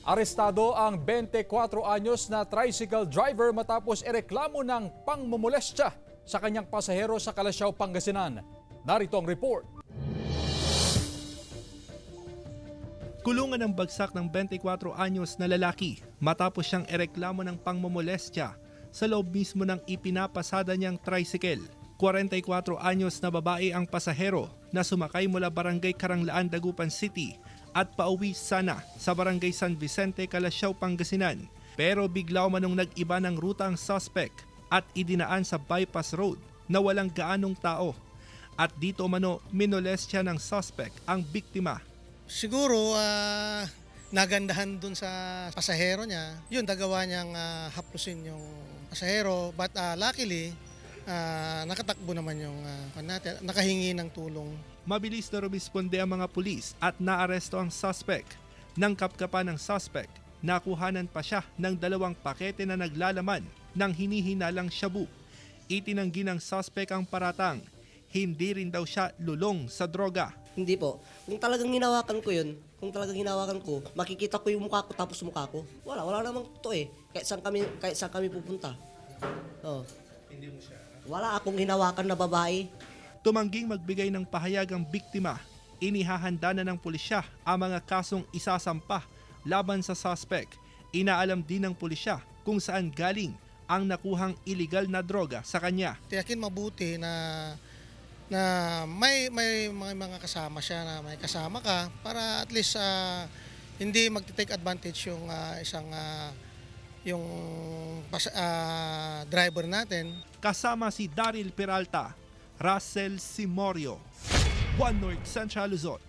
Arestado ang 24 anyos na tricycle driver matapos ireklamo ng pangmomolestya sa kanyang pasahero sa Calasiao, Pangasinan. Narito ang report. Kulungan ang bagsak ng 24 anyos na lalaki matapos siyang ireklamo ng pangmomolestya sa loob mismo ng ipinapasada niyang tricycle. 44 anyos na babae ang pasahero na sumakay mula Barangay Karanglaan, Dagupan City at pauwi sana sa Barangay San Vicente, Calasiao, Pangasinan. Pero bigla umanong nag-iba ng ruta ang suspect at idinaan sa bypass road na walang gaanong tao. At dito umano minolestya ng suspect ang biktima. Siguro nagandahan dun sa pasahero niya. Yun, nagawa niyang haplusin yung pasahero. But luckily, nakatakbo naman yung nakahingi ng tulong. Mabilis na rumisponde ang mga pulis at naaresto ang suspect. Nang kapkapan ng suspect, nakuhanan pa siya ng 2 pakete na naglalaman ng hinihinalang shabu. Itinanggi ng suspect ang paratang. Hindi rin daw siya lulong sa droga. Hindi po. Kung talagang hinawakan ko yun, makikita ko yung mukha ko tapos mukha ko. Wala namang totoo eh. Kahit saan kami pupunta. Oh. Hindi mo siya. Wala akong hinawakan na babae. Tumangging magbigay ng pahayag ang biktima. Inihahanda na ng pulisya ang mga kasong isasampa laban sa suspect. Inaalam din ng pulisya kung saan galing ang nakuhang illegal na droga sa kanya. Tiyakin mabuti na may mga kasama siya, na may kasama ka para at least hindi magte-take advantage yung driver natin. Kasama si Daryl Peralta, Russell Simorio, One North Central Luzon.